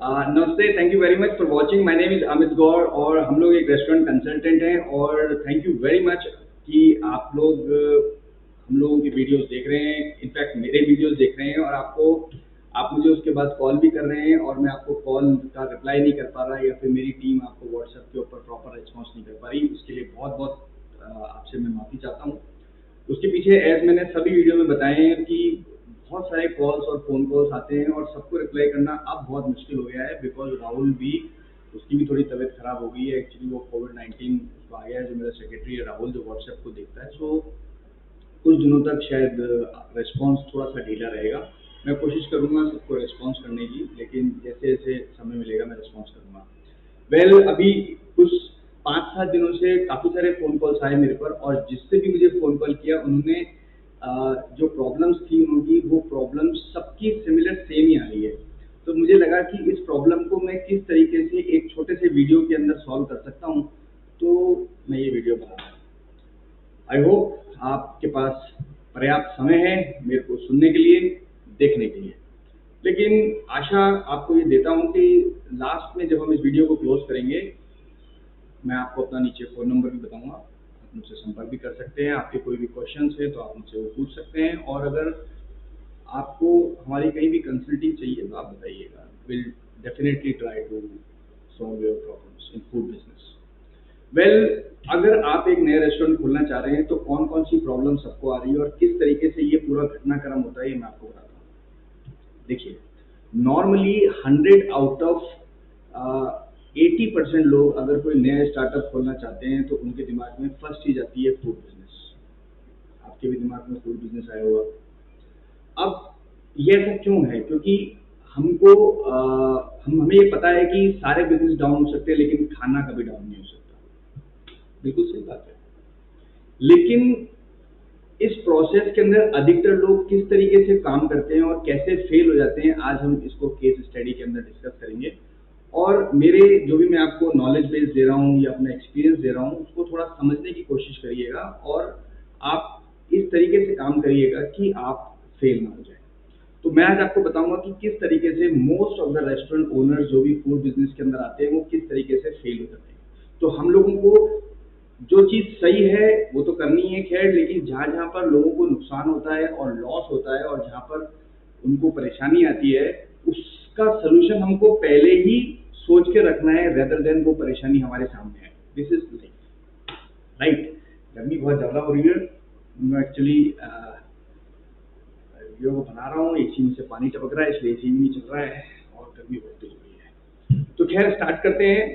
नमस्ते, thank you very much for watching. My name is Amit Gaur और हम लोग एक रेस्टोरेंट कंसल्टेंट हैं और थैंक यू वेरी मच कि आप लोग हम लोगों की वीडियोस देख रहे हैं, इनफैक्ट मेरे वीडियोस देख रहे हैं और आप मुझे उसके बाद कॉल भी कर रहे हैं और मैं आपको कॉल का रिप्लाई नहीं कर पा रहा या फिर मेरी टीम आपको व्हाट्सएप के ऊपर प्रॉपर रिस्पॉन्स नहीं कर पा रही। उसके लिए बहुत बहुत आपसे मैं माफ़ी चाहता हूँ। उसके पीछे एज मैंने सभी वीडियो में बताए हैं कि बहुत सारे कॉल्स और फ़ोन कॉल्स आते हैं और सबको रिप्लाई करना अब बहुत मुश्किल हो गया है बिकॉज़ राहुल भी उसकी भी थोड़ी तबीयत ख़राब हो गई है। एक्चुअली वो कोविड-19 उसको आ गया है, जो मेरा सेक्रेटरी है राहुल, जो व्हाट्सएप को देखता है। सो कुछ दिनों तक शायद रिस्पॉन्स थोड़ा-सा ढीला रहेगा। मैं कोशिश करूँगा सबको रिस्पॉन्स करने की, लेकिन जैसे-जैसे समय मिलेगा मैं रिस्पॉन्स करूँगा। अभी कुछ 5-7 दिनों से काफ़ी सारे फ़ोन कॉल्स आए मेरे पर और जिससे भी मुझे फ़ोन कॉल किया उन्होंने जो प्रॉब्लम्स थी उनकी, वो प्रॉब्लम्स सबकी सिमिलर सेम ही आ रही है। तो मुझे लगा कि इस प्रॉब्लम को मैं किस तरीके से एक छोटे से वीडियो के अंदर सॉल्व कर सकता हूँ, तो मैं ये वीडियो बना रहा हूँ। आई होप आपके पास पर्याप्त समय है मेरे को सुनने के लिए, देखने के लिए। लेकिन आशा आपको ये देता हूँ कि लास्ट में जब हम इस वीडियो को क्लोज़ करेंगे, मैं आपको अपना नीचे फ़ोन नंबर भी बताऊँगा। आप मुझसे संपर्क भी कर सकते हैं। आपके कोई भी क्वेश्चन्स हैं तो आप मुझसे वो पूछ सकते हैं और अगर आपको हमारी कहीं भी कंसल्टिंग चाहिए तो आप बताइएगा। Will definitely try to solve your problems in food business. अगर आप एक नया रेस्टोरेंट खोलना चाह रहे हैं तो कौन-कौन सी प्रॉब्लम सबको आ रही है और किस तरीके से ये पूरा घटनाक्रम होता है, ये मैं आपको बताता हूँ। देखिए, नॉर्मली 100 आउट ऑफ 80% लोग अगर कोई नया स्टार्टअप खोलना चाहते हैं तो उनके दिमाग में फर्स्ट चीज़ आती है फूड बिज़नेस। आपके भी दिमाग में फूड बिज़नेस आया होगा। अब ये ऐसा क्यों है? क्योंकि हमको हमें ये पता है कि सारे बिज़नेस डाउन हो सकते हैं लेकिन खाना कभी डाउन नहीं हो सकता। बिल्कुल सही बात है। लेकिन इस प्रोसेस के अंदर अधिकतर लोग किस तरीके से काम करते हैं और कैसे फेल हो जाते हैं, आज हम इसको केस स्टडी के अंदर डिस्कस करेंगे। और मेरे जो भी मैं आपको नॉलेज बेस दे रहा हूँ या अपना एक्सपीरियंस दे रहा हूँ, उसको थोड़ा समझने की कोशिश करिएगा और आप इस तरीके से काम करिएगा कि आप फेल ना हो जाए। तो मैं आज आपको बताऊंगा कि किस तरीके से most of the restaurant owners जो भी फूड बिजनेस के अंदर आते हैं वो किस तरीके से फेल हो जाते हैं। तो हम लोगों को जो चीज़ सही है वो तो करनी है खैर, लेकिन जहाँ जहाँ पर लोगों को नुकसान होता है और लॉस होता है और जहाँ पर उनको परेशानी आती है, उसका सलूशन हमको पहले ही सोच के रखना है रेदर देन वो परेशानी हमारे सामने है। This is life, right. गर्मी बहुत ज़्यादा हो रही है। मैं एक्चुअली वीडियो को बना रहा हूँ, एसी में से पानी टपक रहा है इसलिए एसी नहीं चल रहा है और गर्मी बहुत तेज हो रही है। तो खैर स्टार्ट करते हैं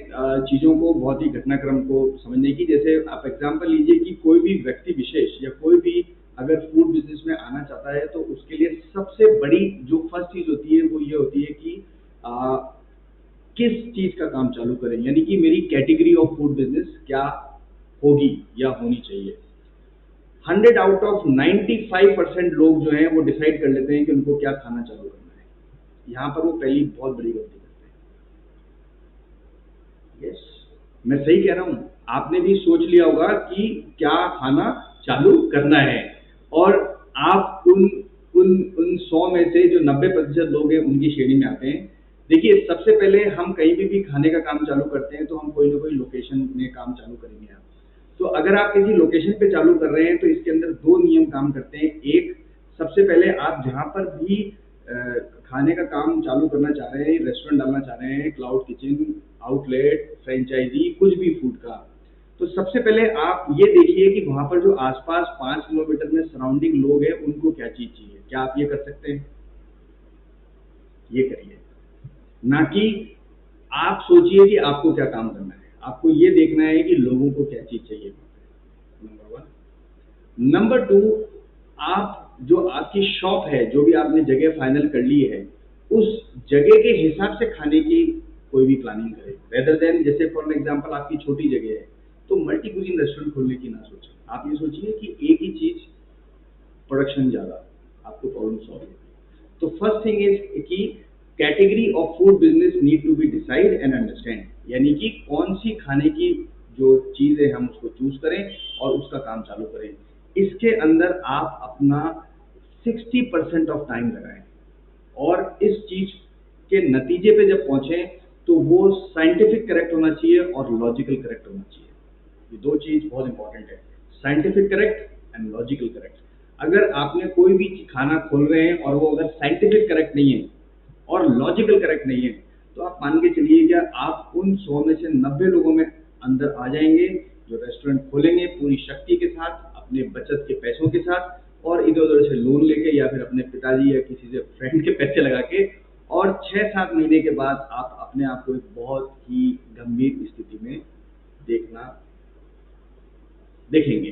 चीज़ों को, बहुत ही घटनाक्रम को समझने की। जैसे आप एग्जांपल लीजिए कि कोई भी व्यक्ति विशेष या कोई भी अगर फूड बिजनेस में आना चाहता है तो उसके लिए सबसे बड़ी जो फर्स्ट चीज़ होती है वो ये होती है कि आ, किस चीज़ का काम चालू करें, यानी कि मेरी कैटेगरी ऑफ फूड बिजनेस क्या होगी या होनी चाहिए। 100 आउट ऑफ 95% लोग जो हैं वो डिसाइड कर लेते हैं कि उनको क्या खाना चालू करना है। यहाँ पर वो पहली बहुत बड़ी गलती करते हैं। यस, मैं सही कह रहा हूँ। आपने भी सोच लिया होगा कि क्या खाना चालू करना है और आप उन उन उन 100 में से जो 90% लोग हैं उनकी श्रेणी में आते हैं। देखिए, सबसे पहले हम कहीं भी खाने का काम चालू करते हैं तो हम कोई ना कोई लोकेशन में काम चालू करेंगे। आप तो अगर आप किसी लोकेशन पे चालू कर रहे हैं तो इसके अंदर दो नियम काम करते हैं। एक, सबसे पहले आप जहाँ पर भी अ, खाने का काम चालू करना चाह रहे हैं, रेस्टोरेंट डालना चाह रहे हैं, क्लाउड किचन, आउटलेट, फ्रेंचाइजी, कुछ भी फूड का, तो सबसे पहले आप ये देखिए कि वहाँ पर जो आसपास 5 किलोमीटर में सराउंडिंग लोग हैं उनको क्या चीज़ चाहिए। क्या आप ये कर सकते हैं? ये करिए। ना कि आप सोचिए कि आपको क्या काम करना है। आपको ये देखना है कि लोगों को क्या चीज़ चाहिए। Number one. नंबर टू, आप जो आपकी शॉप है, जो भी आपने जगह फाइनल कर ली है, उस जगह के हिसाब से खाने की कोई भी प्लानिंग करें रेदर देन, जैसे फॉर एग्जांपल आपकी छोटी जगह है तो मल्टी कुजिन रेस्टोरेंट खोलने की ना सोचें। आप ये सोचिए कि एक ही चीज़ प्रोडक्शन ज़्यादा, आपको प्रॉब्लम सॉल्व होगी। तो फर्स्ट थिंग इज कि category of food business need to be decide and understand, यानी कि कौन सी खाने की जो चीज़ है हम उसको चूज करें और उसका काम चालू करें। इसके अंदर आप अपना 60% ऑफ टाइम लगाएं और इस चीज़ के नतीजे पे जब पहुंचे तो वो साइंटिफिक करेक्ट होना चाहिए और लॉजिकल करेक्ट होना चाहिए। ये दो चीज बहुत इंपॉर्टेंट है, scientific correct and logical correct. अगर आपने कोई भी खाना खोल रहे हैं और वो अगर साइंटिफिक करेक्ट नहीं है और लॉजिकल करेक्ट नहीं है, तो आप मान के चलिए कि आप उन 100 में से 90 लोगों में अंदर आ जाएंगे जो रेस्टोरेंट खोलेंगे पूरी शक्ति के साथ, अपने बचत के पैसों के साथ, और इधर उधर से लोन लेके या फिर अपने पिताजी या किसी से फ्रेंड के पैसे लगा के, और 6-7 महीने के बाद आप अपने आप को एक बहुत ही गंभीर स्थिति में देखेंगे।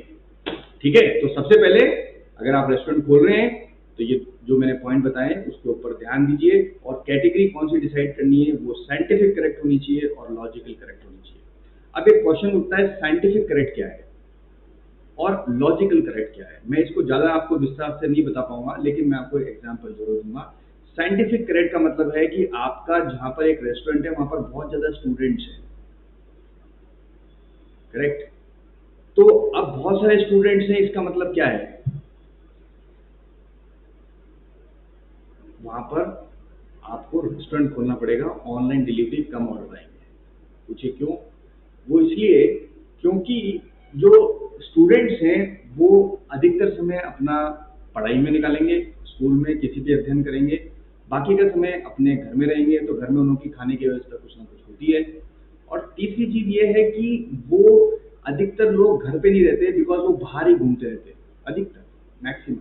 ठीक है, तो सबसे पहले अगर आप रेस्टोरेंट खोल रहे हैं तो ये जो मैंने पॉइंट बताए उसके ऊपर ध्यान दीजिए, और कैटेगरी कौन सी डिसाइड करनी है वो साइंटिफिक करेक्ट होनी चाहिए और लॉजिकल करेक्ट होनी चाहिए। अब एक क्वेश्चन उठता है, साइंटिफिक करेक्ट क्या है और लॉजिकल करेक्ट क्या है। मैं इसको ज़्यादा आपको विस्तार से नहीं बता पाऊंगा, लेकिन मैं आपको एक एग्जाम्पल जरूर दूंगा। साइंटिफिक करेक्ट का मतलब है कि आपका जहां पर एक रेस्टोरेंट है वहां पर बहुत ज़्यादा स्टूडेंट्स हैं, करेक्ट। तो अब बहुत सारे स्टूडेंट्स हैं, इसका मतलब क्या है, वहां पर आपको रेस्टोरेंट खोलना पड़ेगा, ऑनलाइन डिलीवरी कम ऑर्डर आएंगे। पूछिए क्यों? वो इसलिए क्योंकि जो स्टूडेंट्स हैं वो अधिकतर समय अपना पढ़ाई में निकालेंगे, स्कूल में किसी भी अध्ययन करेंगे, बाकी का समय अपने घर में रहेंगे, तो घर में उनकी खाने की व्यवस्था कुछ ना कुछ होती है। और तीसरी चीज ये है कि वो अधिकतर लोग घर पे नहीं रहते, बिकॉज वो बाहर ही घूमते रहते हैं, अधिकतर मैक्सिमम।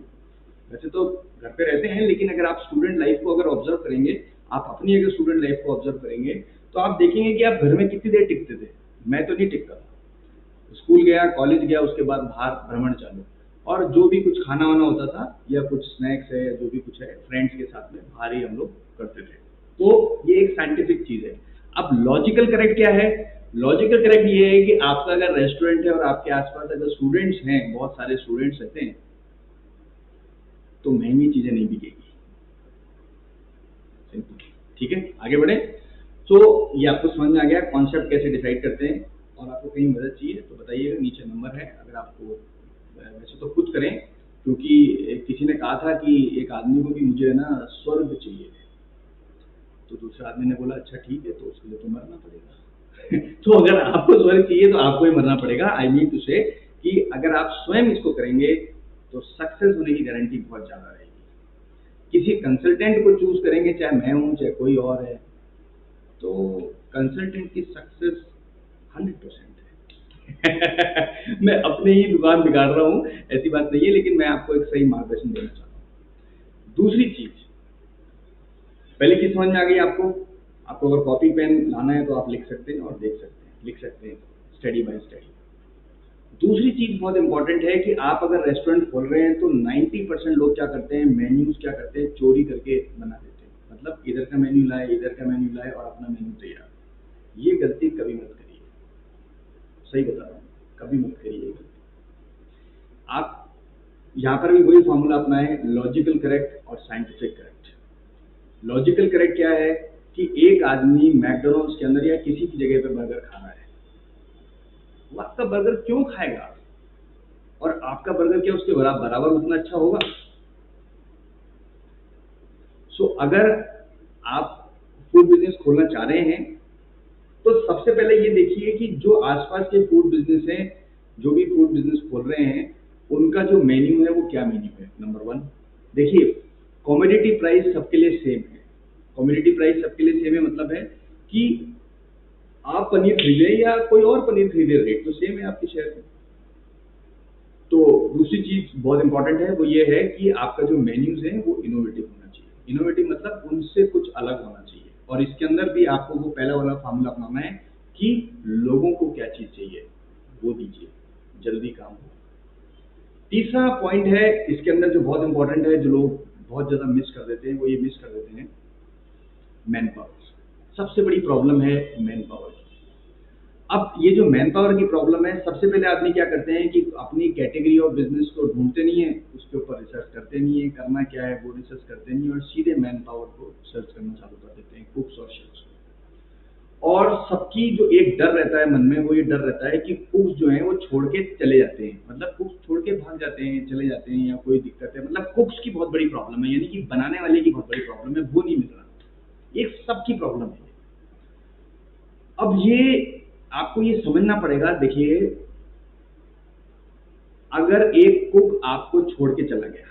वैसे तो घर पे रहते हैं, लेकिन अगर आप स्टूडेंट लाइफ को अगर ऑब्जर्व करेंगे, आप अपनी अगर स्टूडेंट लाइफ को ऑब्जर्व करेंगे, तो आप देखेंगे कि आप घर में कितनी देर टिकते थे। मैं तो नहीं टिकता था, स्कूल गया, कॉलेज गया, उसके बाद बाहर भ्रमण चालू, और जो भी कुछ खाना वाना होता था या कुछ स्नैक्स है या जो भी कुछ है, फ्रेंड्स के साथ में बाहर ही हम लोग करते थे। तो ये एक साइंटिफिक चीज है। अब लॉजिकल करेक्ट क्या है? लॉजिकल करेक्ट ये है कि आपका अगर रेस्टोरेंट है और आपके आसपास अगर स्टूडेंट्स हैं, बहुत सारे स्टूडेंट्स रहते हैं, तो महंगी चीजें नहीं बिकेगी। ठीक है, आगे बढ़े। तो ये आपको समझ में आ गया कॉन्सेप्ट कैसे डिसाइड करते हैं। और आपको कहीं मदद चाहिए तो बताइएगा, नीचे नंबर है। अगर आपको वैसे तो खुद करें, क्योंकि किसी ने कहा था कि एक आदमी को कि मुझे है ना स्वर्ग चाहिए, तो दूसरे आदमी ने बोला अच्छा ठीक है, तो उसके लिए तो मरना पड़ेगा। तो अगर आपको स्वर्ग चाहिए तो आपको ही मरना पड़ेगा। आई मीन टू से कि अगर आप स्वयं इसको करेंगे तो सक्सेस होने की गारंटी बहुत ज़्यादा रहेगी। किसी कंसल्टेंट को चूज करेंगे, चाहे मैं हूँ चाहे कोई और है, तो कंसल्टेंट की सक्सेस 100% है। मैं अपने ही दुकान बिगाड़ रहा हूँ, ऐसी बात नहीं है, लेकिन मैं आपको एक सही मार्गदर्शन देना चाहता हूँ। दूसरी चीज, पहले की समझ में आ गई आपको? आपको अगर कॉपी पेन लाना है तो आप लिख सकते हैं और देख सकते हैं, लिख सकते हैं स्टडी बाय स्टडी। दूसरी चीज बहुत इंपॉर्टेंट है कि आप अगर रेस्टोरेंट खोल रहे हैं तो 90% लोग क्या करते हैं, मेन्यूज क्या करते हैं, चोरी करके बना देते हैं। मतलब इधर का मेन्यू लाए, इधर का मेन्यू लाए और अपना मेन्यू तैयार। ये गलती कभी मत करिए, सही बता रहा हूँ, कभी मत करिए ये गलती। आप यहाँ पर भी वही फॉर्मूला अपनाएं, लॉजिकल करेक्ट और साइंटिफिक करेक्ट। लॉजिकल करेक्ट क्या है कि एक आदमी मैकडोनल्ड्स के अंदर या किसी की जगह पे बर्गर खा रहा है, वो आपका बर्गर क्यों खाएगा? और आपका बर्गर क्या उसके बराबर उतना अच्छा होगा? सो अगर आप फूड बिजनेस खोलना चाह रहे हैं तो सबसे पहले ये देखिए कि जो आसपास के फूड बिजनेस हैं, जो भी फूड बिजनेस खोल रहे हैं, उनका जो मेन्यू है वो क्या मेन्यू है। नंबर 1 देखिए, कॉमोडिटी प्राइस सबके लिए सेम है। कॉमोडिटी प्राइस सबके लिए सेम है मतलब है कि आप पनीर खरीदे या कोई और पनीर खरीदे, रेट तो सेम है आपके शहर में। तो दूसरी चीज बहुत इंपॉर्टेंट है, वो ये है कि आपका जो मेन्यूज है वो इनोवेटिव होना चाहिए। इनोवेटिव मतलब उनसे कुछ अलग होना चाहिए, और इसके अंदर भी आपको वो पहला वाला फार्मूला अपनाना है कि लोगों को क्या चीज चाहिए वो दीजिए, जल्दी काम हो। तीसरा पॉइंट है इसके अंदर जो बहुत इंपॉर्टेंट है, जो लोग बहुत ज्यादा मिस कर देते हैं, वो ये मिस कर देते हैं मैन पावर। सबसे बड़ी प्रॉब्लम है मैन पावर। अब ये जो मैन पावर की प्रॉब्लम है, सबसे पहले आदमी क्या करते हैं कि अपनी कैटेगरी ऑफ बिजनेस को ढूंढते नहीं है, उसके ऊपर रिसर्च करते नहीं है, करना क्या है वो रिसर्च करते नहीं है, और सीधे मैन पावर को सर्च करना चालू कर देते हैं, कुक्स और शेफ्स को। और सबकी जो एक डर रहता है मन में, वो ये डर रहता है कि कुक्स जो है वो छोड़ के चले जाते हैं, मतलब कुक्स छोड़ के भाग जाते हैं, चले जाते हैं, या कोई दिक्कत है, मतलब कुक्स की बहुत बड़ी प्रॉब्लम है, यानी कि बनाने वाले की बहुत बड़ी प्रॉब्लम है, वो नहीं मिल रहा। ये सबकी प्रॉब्लम है। अब ये आपको ये समझना पड़ेगा। देखिए, अगर एक कुक आपको छोड़ के चला गया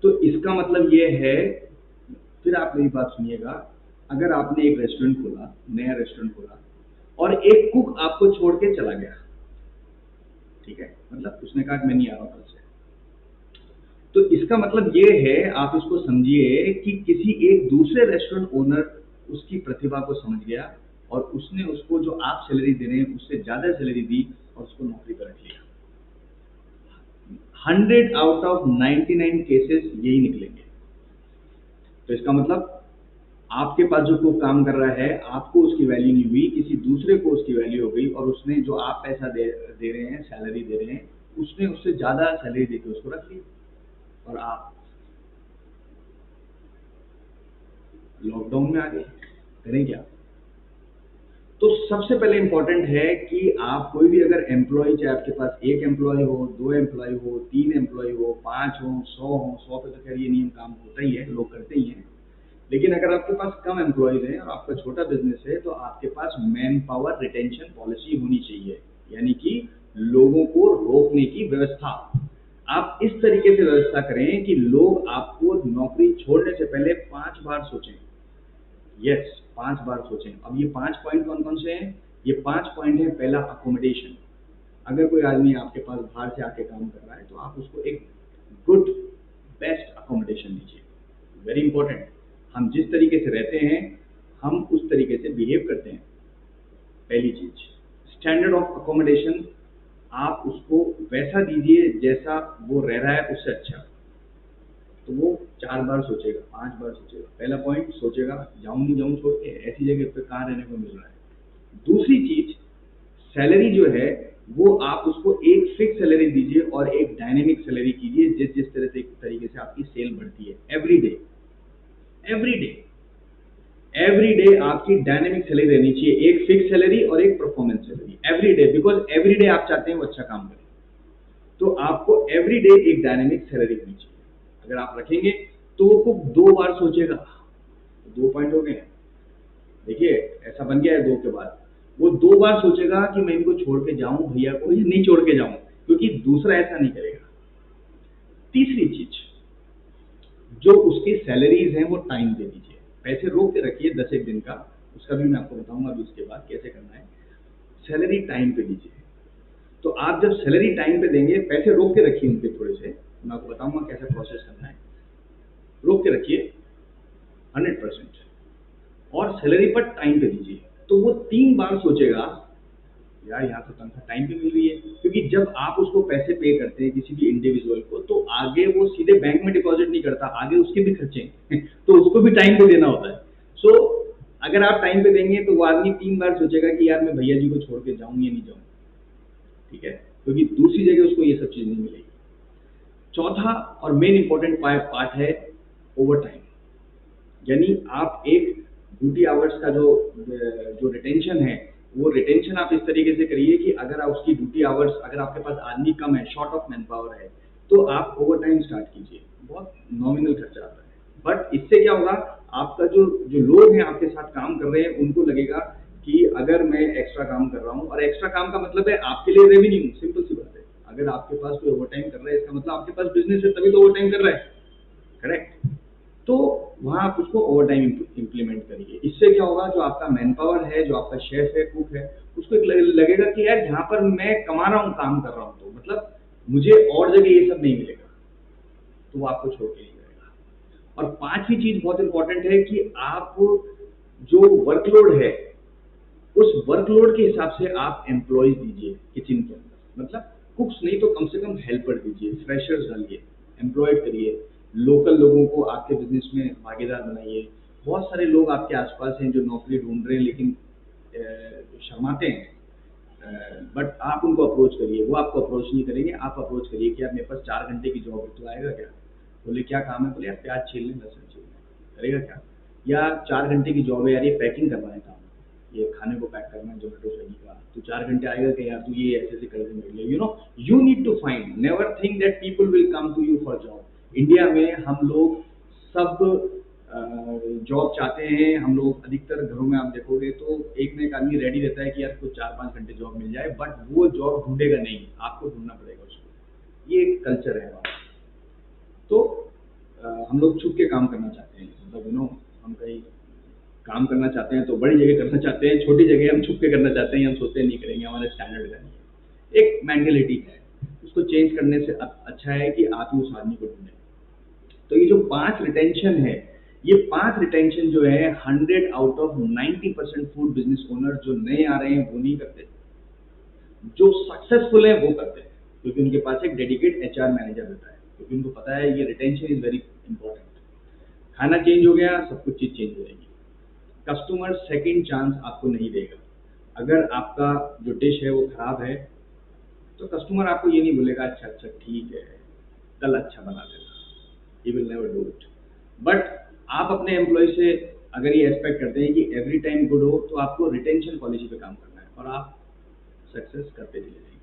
तो इसका मतलब ये है, फिर आप मेरी बात सुनिएगा, अगर आपने एक रेस्टोरेंट खोला, नया रेस्टोरेंट खोला, और एक कुक आपको छोड़ के चला गया, ठीक है, मतलब उसने कहा कि मैं नहीं आ रहा हूं कल से, तो इसका मतलब ये है, आप इसको समझिए कि किसी एक दूसरे रेस्टोरेंट ओनर उसकी प्रतिभा को समझ गया और उसने उसको जो आप सैलरी दे रहे हैं उससे ज्यादा सैलरी दी और उसको नौकरी पर रख लिया। 100 आउट ऑफ 99 केसेस यही निकलेंगे। तो इसका मतलब आपके पास जो कोई काम कर रहा है, आपको उसकी वैल्यू नहीं हुई, किसी दूसरे को उसकी वैल्यू हो गई, और उसने जो आप पैसा दे रहे हैं, सैलरी दे रहे हैं, उसने उससे ज्यादा सैलरी देकर उसको रख लिया, और आप लॉकडाउन में आ गए। करें क्या? तो सबसे पहले इंपॉर्टेंट है कि आप कोई भी अगर एम्प्लॉय, चाहे आपके पास एक एम्प्लॉय हो, 2 एम्प्लॉय हो, 3 एम्प्लॉय हो, 5 हो, 100 हो, 100 पे तो खैर ये नियम काम होता ही है, लोग करते ही हैं। लेकिन अगर आपके पास कम एम्प्लॉयज हैं और आपका छोटा बिजनेस है, तो आपके पास मैन पावर रिटेंशन पॉलिसी होनी चाहिए, यानी कि लोगों को रोकने की व्यवस्था। आप इस तरीके से व्यवस्था करें कि लोग आपको नौकरी छोड़ने से पहले 5 बार सोचें। यस, 5 बार सोचें। अब ये 5 पॉइंट कौन कौन से हैं? ये 5 पॉइंट है। पहला, अकोमोडेशन। अगर कोई आदमी आपके पास बाहर से आके काम कर रहा है तो आप उसको एक गुड बेस्ट अकोमोडेशन दीजिए। Very important. हम जिस तरीके से रहते हैं, हम उस तरीके से बिहेव करते हैं। पहली चीज, स्टैंडर्ड ऑफ अकोमोडेशन, आप उसको वैसा दीजिए जैसा वो रह रहा है, उससे अच्छा। तो वो 4 बार सोचेगा, 5 बार सोचेगा। पहला पॉइंट, सोचेगा जाऊं नहीं जाऊं छोड़ के, ऐसी जगह पे कहाँ रहने को मिल रहा है। दूसरी चीज, सैलरी जो है वो आप उसको एक फिक्स सैलरी दीजिए और एक डायनेमिक सैलरी कीजिए, जिस जिस तरीके से आपकी सेल बढ़ती है। Every day, every day, every day आपकी डायनेमिक सैलरी रहनी चाहिए, एक फिक्स सैलरी और एक performance salary. Every day, because every day आप चाहते हैं वो अच्छा काम करे, तो आपको एवरी डे एक डायनेमिक सैलरी होनी चाहिए। अगर आप रखेंगे तो वो खूब 2 बार सोचेगा। 2 पॉइंट हो गए। देखिए, ऐसा बन गया है 2 के बाद, वो 2 बार सोचेगा कि मैं इनको छोड़ के जाऊं भैया को या नहीं छोड़ के जाऊं, क्योंकि दूसरा ऐसा नहीं करेगा। तीसरी चीज, जो उसकी सैलरीज हैं वो टाइम दे दीजिए। पैसे रोक के रखिए 10 एक दिन का, उसका भी मैं आपको बताऊंगा अभी उसके बाद कैसे करना है। सैलरी टाइम पे दीजिए। तो आप जब सैलरी टाइम पे देंगे, पैसे रोक के रखिए उनके थोड़े से, मैं आपको बताऊंगा कैसे प्रोसेस करना है। रोक के रखिए 100%, और सैलरी पर टाइम पे दीजिए। तो वो 3 बार सोचेगा, यार यहाँ तो तनख्वाह टाइम पे मिल रही है, क्योंकि जब आप उसको पैसे पे करते हैं किसी भी इंडिविजुअल को, तो आगे वो सीधे बैंक में डिपॉजिट नहीं करता, आगे उसके भी खर्चे हैं तो उसको भी टाइम पे देना होता है। सो अगर आप टाइम पे देंगे तो वो आदमी 3 बार सोचेगा कि यार मैं भैया जी को छोड़ के जाऊं या नहीं जाऊं, ठीक है, क्योंकि दूसरी जगह उसको ये सब चीज नहीं मिलेगी। चौथा और मेन इंपॉर्टेंट पार्ट है ओवर टाइम। यानी आप एक ड्यूटी आवर्स का जो जो रिटेंशन है, वो रिटेंशन आप इस तरीके से करिए कि अगर आप उसकी ड्यूटी आवर्स, अगर आपके पास आदमी कम है, शॉर्ट ऑफ मैन पावर है, तो आप ओवर टाइम स्टार्ट कीजिए। बहुत नॉमिनल खर्चा आता है, बट इससे क्या होगा, आपका जो जो लोग हैं आपके साथ काम कर रहे हैं, उनको लगेगा कि अगर मैं एक्स्ट्रा काम कर रहा हूँ, और एक्स्ट्रा काम का मतलब है आपके लिए रेवेन्यू। सिंपल सी बात है, अगर आपके पास कोई ओवर टाइम कर रहा है, इसका मतलब आपके पास बिजनेस है, तभी तो ओवर टाइम कर रहा है। करेक्ट? तो वहां आप उसको ओवर टाइम इम्प्लीमेंट करिए। इससे क्या होगा, जो आपका मैन पावर है, जो आपका शेफ है, कुक है, उसको एक लगेगा कि यार यहाँ पर मैं कमा रहा हूँ, काम कर रहा हूँ, तो मतलब मुझे और जगह ये सब नहीं मिलेगा, तो वो आपको छोड़ के नहीं जाएगा। और 5वीं चीज बहुत इंपॉर्टेंट है कि आप जो वर्कलोड है, उस वर्कलोड के हिसाब से आप एम्प्लॉयज दीजिए किचन के अंदर। मतलब कुक्स नहीं तो कम से कम हेल्पर दीजिए, फ्रेशर्स डालिए, एम्प्लॉयड करिए, लोकल लोगों को आपके बिजनेस में भागीदार बनाइए। बहुत सारे लोग आपके आसपास हैं जो नौकरी ढूंढ रहे हैं, लेकिन शर्माते हैं, बट आप उनको अप्रोच करिए। वो आपको अप्रोच नहीं करेंगे, आप अप्रोच करिए कि यार मेरे पास 4 घंटे की जॉब है, तो आएगा क्या? बोले क्या काम है? बोले यार प्याज छील लें, लहसुन छील लें, करेगा क्या? या 4 घंटे की जॉब है यार, ये पैकिंग करना है काम, ये खाने को पैक करना है जोमेटो स्विगी का, तो 4 घंटे आएगा कि यार तू ये ऐसे ऐसे कर दे मेरे लिए। You need to find, never think that people will come to you for job. India में हम लोग सब जॉब चाहते हैं। हम लोग अधिकतर घरों में आप देखोगे तो एक ना एक आदमी रेडी रहता है कि यार कुछ 4-5 घंटे जॉब मिल जाए, बट वो जॉब ढूंढेगा नहीं, आपको ढूंढना पड़ेगा उसको। ये एक कल्चर है हमारा। तो हम लोग छुप के काम करना चाहते हैं, मतलब हम कहीं काम करना चाहते हैं तो बड़ी जगह करना चाहते हैं, छोटी जगह हम छुप के करना चाहते हैं, हम सोचते नहीं करेंगे, हमारे स्टैंडर्ड का नहीं है। एक मेंटेलिटी है, उसको चेंज करने से अच्छा है कि आप ही उस आदमी को ढूंढें। तो ये जो 5 रिटेंशन है, ये 5 रिटेंशन जो है 100 out of 90% food business owner जो नए आ रहे हैं वो नहीं करते, जो सक्सेसफुल है वो करते हैं, क्योंकि उनके पास एक डेडिकेट एचआर मैनेजर होता है, क्योंकि उनको पता है ये रिटेंशन इज वेरी इंपॉर्टेंट। खाना चेंज हो गया, सब कुछ चीज चेंज हो जाएगी। कस्टमर सेकंड चांस आपको नहीं देगा। अगर आपका जो डिश है वो खराब है तो कस्टमर आपको ये नहीं बोलेगा अच्छा अच्छा ठीक है कल अच्छा बना देना, he will never do it. But आप अपने एम्प्लॉय से अगर ये एक्सपेक्ट करते हैं कि एवरी टाइम गुड हो, तो आपको रिटेंशन पॉलिसी पे काम करना है और आप सक्सेस करते चले जाएंगे।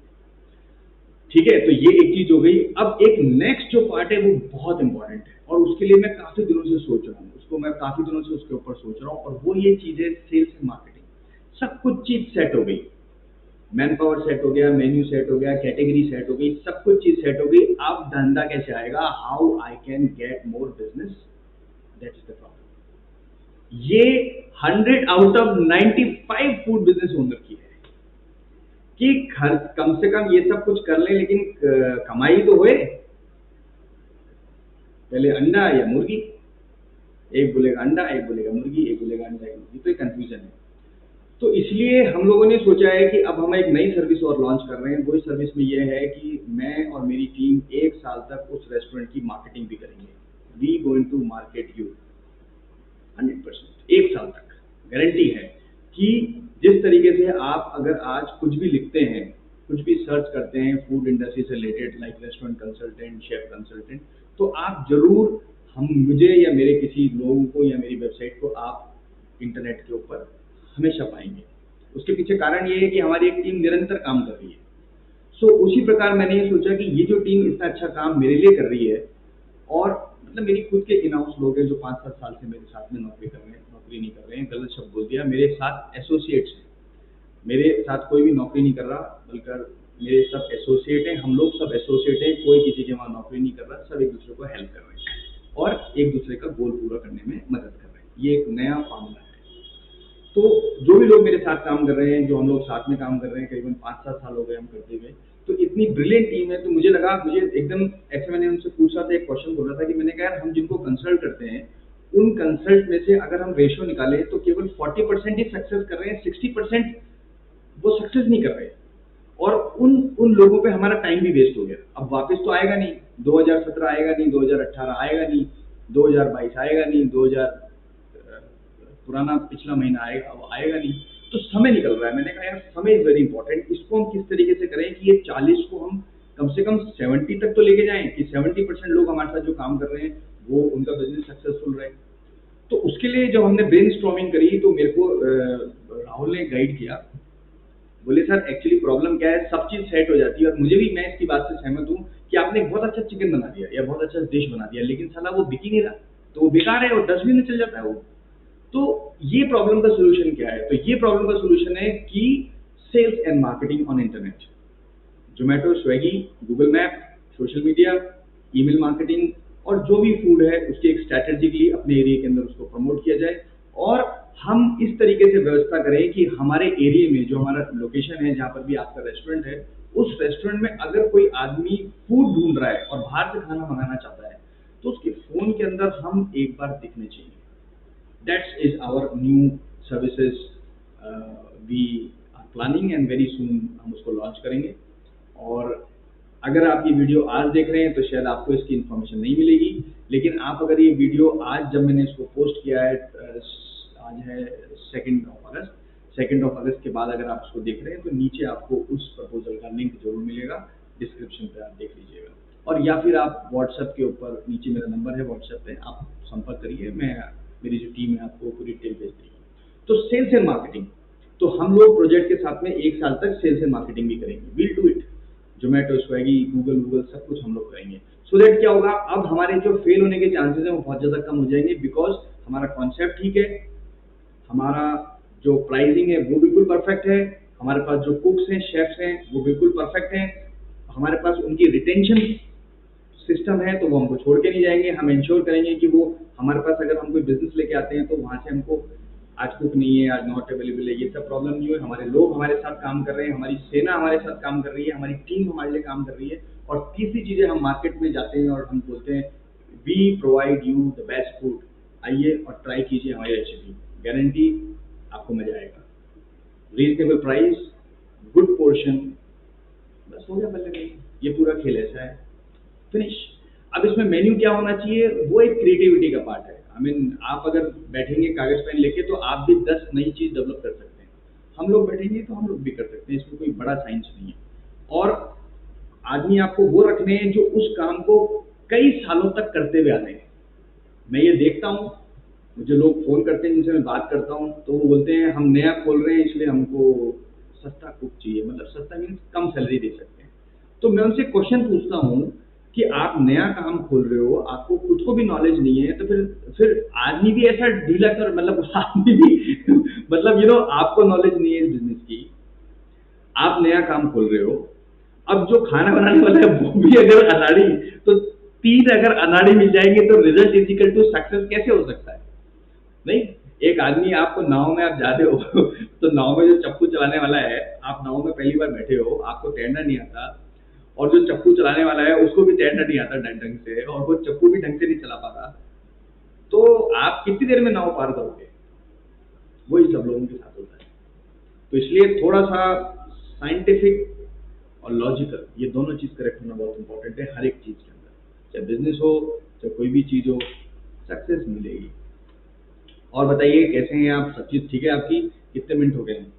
ठीक है, तो ये एक चीज हो गई। अब एक नेक्स्ट जो पार्ट है वो बहुत इंपॉर्टेंट है और उसके लिए मैं काफी दिनों से सोच रहा हूँ, उसको मैं काफी दिनों से उसके ऊपर सोच रहा हूँ, और वो ये चीज है सेल्स एंड मार्केटिंग। सब कुछ चीज सेट हो गई, मैन पावर सेट हो गया, मेन्यू सेट हो गया, कैटेगरी सेट हो गई, सब कुछ चीज सेट हो गई। अब धंधा कैसे आएगा, how I can get more business, that is the problem. ये 100 out of 95 food business owner की है कि कम से कम ये सब कुछ कर लें, लेकिन कमाई तो होए। पहले अंडा या मुर्गी, एक बोलेगा अंडा, एक बोलेगा मुर्गी, एक बोलेगा अंडा, एक मुर्गी, तो ये कंफ्यूजन है। तो इसलिए हम लोगों ने सोचा है कि अब हम एक नई सर्विस और लॉन्च कर रहे हैं। वही सर्विस में ये है कि मैं और मेरी टीम 1 साल तक उस रेस्टोरेंट की मार्केटिंग भी करेंगे। We going to market you 100%, 1 साल तक गारंटी है कि जिस तरीके से आप अगर आज कुछ भी लिखते हैं, कुछ भी सर्च करते हैं फूड इंडस्ट्री से related, like restaurant consultant, chef consultant, तो आप जरूर मुझे या मेरे किसी लोगों को या मेरी वेबसाइट को आप इंटरनेट के ऊपर हमेशा पाएंगे। उसके पीछे कारण ये है कि हमारी एक टीम निरंतर काम कर रही है। सो उसी प्रकार मैंने ये सोचा कि ये जो टीम इतना अच्छा काम मेरे लिए कर रही है, और मतलब मेरी खुद के इन हाउस लोग हैं जो 5-7 साल से मेरे साथ में नौकरी कर रहे हैं, नौकरी नहीं कर रहे हैं, गलत शब्द बोल दिया, मेरे साथ एसोसिएट्स हैं। मेरे साथ कोई भी नौकरी नहीं कर रहा, बल्कि मेरे सब एसोसिएट हैं, हम लोग सब एसोसिएट हैं, कोई किसी के वहाँ नौकरी नहीं कर रहा, सब एक दूसरे को हेल्प कर रहे हैं और एक दूसरे का गोल पूरा करने में मदद कर रहे हैं। ये एक नया फॉर्मूला है। तो जो भी लोग मेरे साथ काम कर रहे हैं, जो हम लोग साथ में काम कर रहे हैं, करीबन 5-7 साल हो गए हम करते हुए, तो इतनी ब्रिलियंट टीम है। तो मुझे लगा, मुझे एकदम ऐसे, मैंने उनसे पूछा था, एक क्वेश्चन बोला था कि मैंने कहा यार हम जिनको कंसल्ट करते हैं, उन कंसल्ट में से अगर हम रेशियो निकालें तो केवल 40% ही सक्सेस कर रहे हैं, 60% वो सक्सेस नहीं कर रहे हैं, और उन लोगों पे हमारा टाइम भी वेस्ट हो गया। अब वापस तो आएगा नहीं, 2017 आएगा नहीं, 2018 आएगा नहीं, 2022 आएगा नहीं, 2000 पुराना पिछला महीना आएगा, अब आएगा नहीं, तो समय निकल रहा है। मैंने कहा यार समय इज वेरी इंपॉर्टेंट, इसको हम किस तरीके से करें कि ये 40 को हम कम से कम 70 तक तो लेके जाएं, कि 70% लोग हमारे साथ जो काम कर रहे हैं वो उनका बिजनेस सक्सेसफुल रहे। तो उसके लिए जब हमने ब्रेनस्टॉर्मिंग करी तो मेरे को राहुल ने गाइड किया, बोले सर एक्चुअली प्रॉब्लम क्या है, सब चीज सेट हो जाती है, और मुझे भी, मैं इसकी बात से सहमत हूँ कि आपने एक बहुत अच्छा चिकन बना दिया या बहुत अच्छा डिश बना दिया, लेकिन साला वो बिक ही नहीं रहा, तो वो बेकार है और डस्टबिन में चल जाता है वो। तो ये प्रॉब्लम का सोल्यूशन क्या है? तो ये प्रॉब्लम का सोल्यूशन है कि sales and marketing on internet, Zomato, Swiggy, Google map, social media, email marketing, और जो भी फूड है उसके एक स्ट्रैटेजिकली अपने एरिया के अंदर उसको प्रमोट किया जाए, और हम इस तरीके से व्यवस्था करें कि हमारे एरिया में जो हमारा लोकेशन है, जहाँ पर भी आपका रेस्टोरेंट है, उस रेस्टोरेंट में अगर कोई आदमी फूड ढूंढ रहा है और बाहर से खाना मंगाना चाहता है, तो उसके फोन के अंदर हम एक बार दिखने चाहिए। That is our new services we are planning and very soon हम उसको लॉन्च करेंगे। और अगर आप ये वीडियो आज देख रहे हैं तो शायद आपको इसकी इन्फॉर्मेशन नहीं मिलेगी, लेकिन आप अगर ये वीडियो आज, जब मैंने इसको पोस्ट किया है, आज है 2 अगस्त, 2 अगस्त के बाद अगर आप इसको देख रहे हैं तो नीचे आपको उस प्रपोजल का लिंक जरूर मिलेगा, डिस्क्रिप्शन पे आप देख लीजिएगा, और या फिर आप व्हाट्सएप के ऊपर, नीचे मेरा नंबर है व्हाट्सएप पे, आप संपर्क करिए, मेरी जो टीम है आपको पूरी डिटेल भेज देगी। तो सेल्स एंड मार्केटिंग, तो हम लोग प्रोजेक्ट के साथ में 1 साल तक सेल्स एंड मार्केटिंग भी करेंगे, will do it, Zomato, Swiggy, Google सब कुछ हम लोग करेंगे। सो दैट क्या होगा, अब हमारे जो फेल होने के चांसेस हैं वो बहुत ज़्यादा कम हो जाएंगे, बिकॉज हमारा कॉन्सेप्ट ठीक है, हमारा जो प्राइसिंग है वो बिल्कुल परफेक्ट है, हमारे पास जो कुक्स हैं, शेफ्स हैं, वो बिल्कुल परफेक्ट हैं, हमारे पास उनकी रिटेंशन सिस्टम है, तो वो हमको छोड़ के नहीं जाएंगे। हम इंश्योर करेंगे कि वो हमारे पास अगर हम कोई बिजनेस लेके आते हैं तो वहाँ से हमको आज कुक नहीं है, आज नॉट अवेलेबल है, ये सब प्रॉब्लम नहीं है। हमारे लोग हमारे साथ काम कर रहे हैं, हमारी सेना हमारे साथ काम कर रही है, हमारी टीम हमारे लिए काम कर रही है। और तीसरी चीज़ है, हम मार्केट में जाते हैं और हम बोलते हैं we provide you the best food, आइए और ट्राई कीजिए हमारी रेसिपी, गारंटी आपको मजा आएगा, रीजनेबल प्राइस, गुड पोर्शन, बस हो गया बल्ले भाई। ये पूरा खेल ऐसा है, फिनिश। अब इसमें मेन्यू क्या होना चाहिए, वो एक क्रिएटिविटी का पार्ट है। आई मीन आप अगर बैठेंगे कागज पेन लेके तो आप भी 10 नई चीज डेवलप कर सकते हैं, हम लोग बैठेंगे तो हम लोग भी कर सकते हैं, इसमें कोई बड़ा साइंस नहीं है। और आदमी आपको वो रखने हैं जो उस काम को कई सालों तक करते हुए आते हैं। मैं ये देखता हूँ, मुझे लोग फ़ोन करते हैं जिनसे मैं बात करता हूँ, तो वो बोलते हैं हम नया खोल रहे हैं इसलिए हमको सस्ता कुक चाहिए, मतलब सस्ता मीन्स कम सैलरी दे सकते हैं। तो मैं उनसे क्वेश्चन पूछता हूँ कि आप नया काम खोल रहे हो, आपको खुद को भी नॉलेज नहीं है, तो फिर आदमी भी ऐसा ढीला कर, मतलब आदमी भी मतलब आपको नॉलेज नहीं है इस बिजनेस की, आप नया काम खोल रहे हो, अब जो खाना बनाने वाला है वो भी अगर अनाड़ी, तो 3 अगर अनाड़ी मिल जाएंगे तो result is equal to success कैसे हो सकता है? नहीं, एक आदमी आपको नाव में आप जा रहे हो तो नाव में जो चप्पू चलाने वाला है, आप नाव में पहली बार बैठे हो, आपको तैरना नहीं आता, और जो चप्पू चलाने वाला है उसको भी तैरना नहीं आता ढंग से, और वो चप्पू भी ढंग से नहीं चला पाता, तो आप कितनी देर में नाव पार करोगे? वही सब लोगों के साथ होता है। तो इसलिए थोड़ा सा साइंटिफिक और लॉजिकल, ये दोनों चीज़ करेक्ट होना बहुत इंपॉर्टेंट है हर एक चीज़ के अंदर, चाहे बिजनेस हो, चाहे कोई भी चीज़ हो, सक्सेस मिलेगी। और बताइए कैसे हैं आप, सब चीज़ ठीक है आपकी? कितने मिनट हो गए हैं?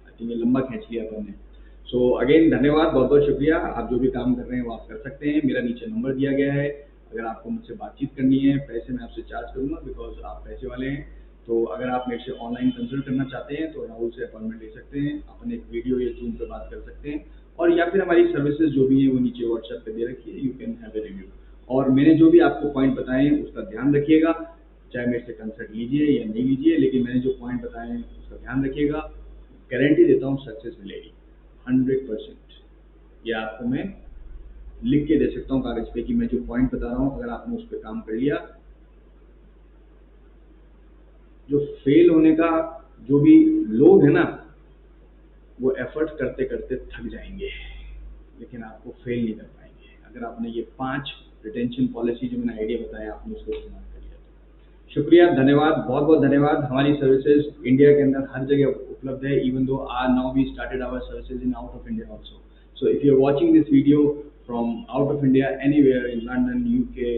आई थिंक ये लंबा खींच लिया अपन ने। सो अगेन धन्यवाद, बहुत बहुत शुक्रिया। आप जो भी काम कर रहे हैं वो आप कर सकते हैं, मेरा नीचे नंबर दिया गया है, अगर आपको मुझसे बातचीत करनी है, पैसे मैं आपसे चार्ज करूँगा बिकॉज आप पैसे वाले हैं। तो अगर आप मेरे से ऑनलाइन कंसल्ट करना चाहते हैं तो राहुल से अपॉइंटमेंट ले सकते हैं, अपन एक वीडियो या जूम पे बात कर सकते हैं, और या फिर हमारी सर्विसेज जो भी है वो नीचे व्हाट्सएप पे दे रखी है, you can have a review. और मैंने जो भी आपको पॉइंट बताए हैं उसका ध्यान रखिएगा, चाहे मेरे से कंसल्ट लीजिए या नहीं लीजिए, लेकिन मैंने जो पॉइंट बताए हैं उसका ध्यान रखिएगा, गारंटी देता हूँ सक्सेस मिलेगी 100%। ये आपको मैं लिख के दे सकता हूँ कागज पे कि मैं जो पॉइंट बता रहा हूँ अगर आपने उस पर काम कर लिया, जो फेल होने का जो भी लोग है ना, वो एफर्ट करते करते थक जाएंगे, लेकिन आपको फेल नहीं कर पाएंगे अगर आपने ये 5 रिटेंशन पॉलिसी जो मैंने आइडिया बताया आपने उसको इस्तेमाल कर लिया तो। शुक्रिया, धन्यवाद, बहुत बहुत धन्यवाद। हमारी सर्विसेज इंडिया के अंदर हर जगह उपलब्ध है, even though now we started our services in out of India also. So if you are watching this video from out of India, anywhere in London, UK,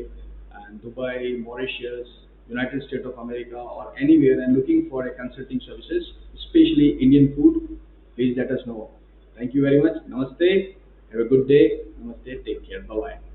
and Dubai, Mauritius, United States of America, or anywhere and looking for a consulting services, especially Indian food, please let us know. Thank you very much. Namaste. Have a good day. Namaste. Take care. Bye bye.